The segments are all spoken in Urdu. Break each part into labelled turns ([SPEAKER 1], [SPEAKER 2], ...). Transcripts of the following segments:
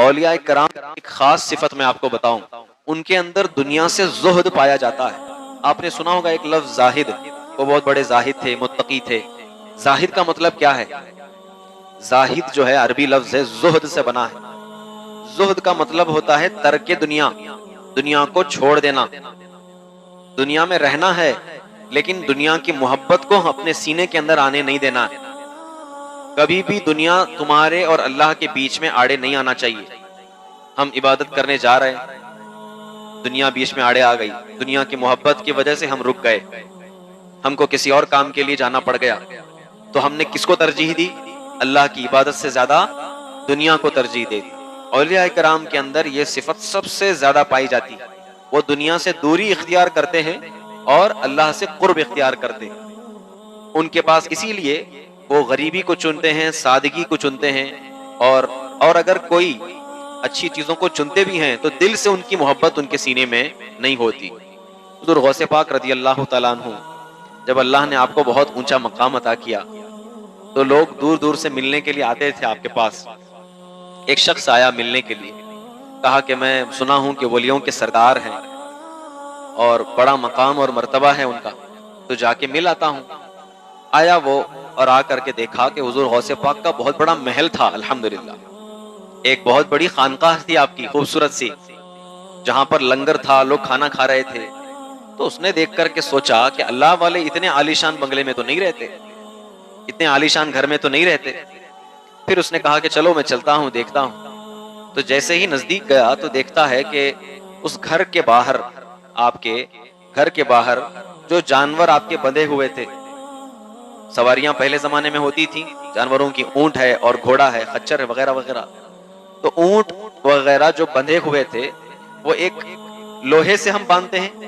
[SPEAKER 1] اولیاء کرام کی ایک خاص صفت میں آپ کو بتاؤں، ان کے اندر دنیا سے زہد پایا جاتا ہے۔ آپ نے سنا ہوگا ایک لفظ زاہد، وہ بہت بڑے زاہد تھے، متقی تھے۔ زاہد کا مطلب کیا ہے؟ زاہد جو ہے عربی لفظ ہے، زہد سے بنا ہے۔ زہد کا مطلب ہوتا ہے ترک دنیا، دنیا کو چھوڑ دینا۔ دنیا میں رہنا ہے لیکن دنیا کی محبت کو اپنے سینے کے اندر آنے نہیں دینا ہے۔ کبھی بھی دنیا تمہارے اور اللہ کے بیچ میں آڑے نہیں آنا چاہیے۔ ہم عبادت کرنے جا رہے ہیں، دنیا بیچ میں آڑے آ گئی، دنیا کی محبت کی وجہ سے ہم رک گئے، ہم کو کسی اور کام کے لیے جانا پڑ گیا، تو ہم نے کس کو ترجیح دی؟ اللہ کی عبادت سے زیادہ دنیا کو ترجیح دے دی۔ اولیاء کرام کے اندر یہ صفت سب سے زیادہ پائی جاتی ہے، وہ دنیا سے دوری اختیار کرتے ہیں اور اللہ سے قرب اختیار کرتے ہیں۔ ان کے پاس اسی لیے وہ غریبی کو چنتے ہیں، سادگی کو چنتے ہیں، اور اگر کوئی اچھی چیزوں کو چنتے بھی ہیں تو دل سے ان کی محبت ان کے سینے میں نہیں ہوتی۔ حضور غوث پاک رضی اللہ تعالیٰ عنہ، جب اللہ نے آپ کو بہت اونچا مقام عطا کیا تو لوگ دور دور سے ملنے کے لیے آتے تھے آپ کے پاس۔ ایک شخص آیا ملنے کے لیے، کہا کہ میں سنا ہوں کہ ولیوں کے سردار ہیں اور بڑا مقام اور مرتبہ ہے ان کا، تو جا کے مل آتا ہوں۔ آیا وہ اور آ کر کے دیکھا کہ حضور غوث پاک کا بہت بڑا محل تھا، الحمدللہ ایک بہت بڑی خانقاہ تھی آپ کی خوبصورت سی، جہاں پر لنگر تھا، لوگ کھانا کھا رہے تھے۔ تو اس نے دیکھ کر کے سوچا کہ اللہ والے اتنے عالیشان بنگلے میں تو نہیں رہتے، اتنے عالیشان گھر میں تو نہیں رہتے۔ پھر اس نے کہا کہ چلو میں چلتا ہوں، دیکھتا ہوں۔ تو جیسے ہی نزدیک گیا تو دیکھتا ہے کہ اس گھر کے باہر، آپ کے گھر کے باہر جو جانور آپ کے بندھے ہوئے تھے، سواریاں پہلے زمانے میں ہوتی تھیں جانوروں کی، اونٹ ہے اور گھوڑا ہے، خچر ہے وغیرہ وغیرہ، تو اونٹ وغیرہ جو بندھے ہوئے تھے وہ ایک لوہے سے ہم باندھتے ہیں۔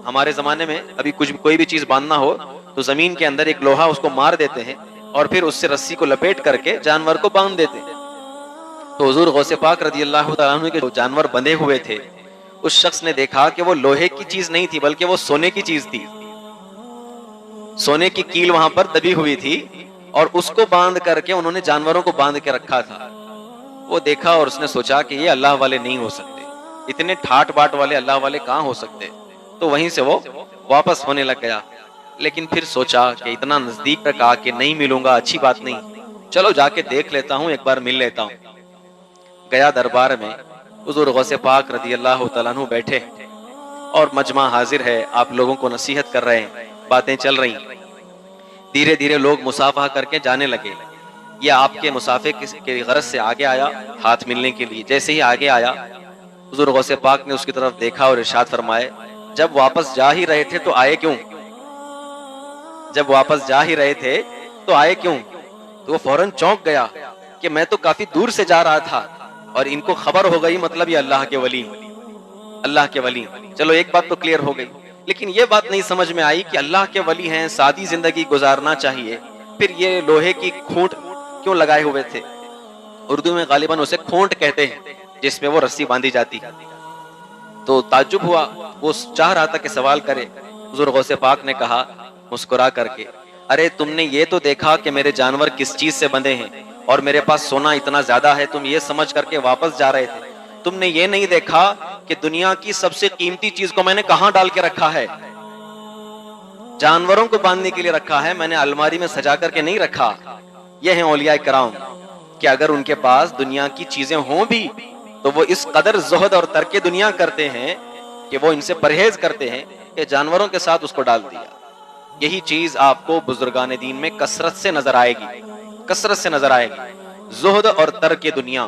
[SPEAKER 1] ہمارے زمانے میں ابھی کوئی بھی چیز باندھنا ہو تو زمین کے اندر ایک لوہا اس کو مار دیتے ہیں اور پھر اس سے رسی کو لپیٹ کر کے جانور کو باندھ دیتے ہیں۔ تو حضور غوث پاک رضی اللہ تعالیٰ عنہ کے جو جانور بندھے ہوئے تھے، اس شخص نے دیکھا کہ وہ لوہے کی چیز نہیں تھی بلکہ وہ سونے کی چیز تھی، سونے کی کیل وہاں پر دبی ہوئی تھی، اور اس کو باندھ کر کے انہوں نے جانوروں کو باندھ کے رکھا تھا۔ وہ دیکھا اور اس نے سوچا کہ یہ اللہ والے نہیں ہو سکتے، اتنے ٹھاٹ باٹ والے اللہ والے کہاں ہو سکتے، تو وہیں سے وہ واپس ہونے لگ گیا۔ لیکن پھر سوچا کہ اتنا نزدیک تک آ کے نہیں ملوں گا، اچھی بات نہیں، چلو جا کے دیکھ لیتا ہوں، ایک بار مل لیتا ہوں۔ گیا دربار میں، حضور غوث پاک رضی اللہ تعالیٰ عنہ بیٹھے اور مجمع حاضر ہے، آپ لوگوں کو نصیحت کر رہے ہیں، باتیں چل رہی۔ دھیرے دھیرے لوگ مصافحہ کر کے جانے لگے۔ یہ آپ کے مصافحے کی غرض سے آگے آیا ہاتھ ملنے کے لیے۔ جیسے ہی آگے آیا، حضور غوث پاک نے اس کی طرف دیکھا اور ارشاد فرمائے، جب واپس جا ہی رہے تھے تو آئے کیوں؟ جب واپس جا ہی رہے تھے تو آئے کیوں؟ تو وہ فوراً چونک گیا کہ میں تو کافی دور سے جا رہا تھا اور ان کو خبر ہو گئی، مطلب یہ اللہ کے ولی، اللہ کے ولی۔ چلو ایک بات تو کلیئر ہو گئی، لیکن یہ بات نہیں سمجھ میں آئی کہ اللہ کے ولی ہیں، سادی زندگی گزارنا چاہیے، پھر یہ لوہے کی کھونٹ کیوں لگائے ہوئے تھے؟ اردو میں غالباً اسے کھونٹ کہتے ہیں، جس میں وہ رسی باندھی جاتی۔ تو تعجب ہوا، وہ چاہ رہا تھا کہ سوال کرے۔ حضور غوث پاک نے کہا مسکرا کر کے، ارے تم نے یہ تو دیکھا کہ میرے جانور کس چیز سے بندھے ہیں اور میرے پاس سونا اتنا زیادہ ہے، تم یہ سمجھ کر کے واپس جا رہے تھے۔ تم نے یہ نہیں دیکھا کہ دنیا کی سب سے قیمتی چیز کو میں نے کہاں ڈال کے رکھا ہے؟ جانوروں کو باندھنے کے لیے رکھا ہے، میں نے الماری میں سجا کر کے نہیں رکھا۔ یہ ہیں اولیاء کرام کہ اگر ان کے پاس دنیا کی چیزیں ہوں بھی تو وہ اس قدر زہد اور ترک دنیا کرتے ہیں کہ وہ ان سے پرہیز کرتے ہیں کہ جانوروں کے ساتھ اس کو ڈال دیا۔ یہی چیز آپ کو بزرگان دین میں کثرت سے نظر آئے گی، کثرت سے نظر آئے گی۔ زہد اور ترک دنیا،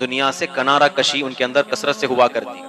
[SPEAKER 1] دنیا سے کنارہ کشی ان کے اندر کثرت سے ہوا کرتی۔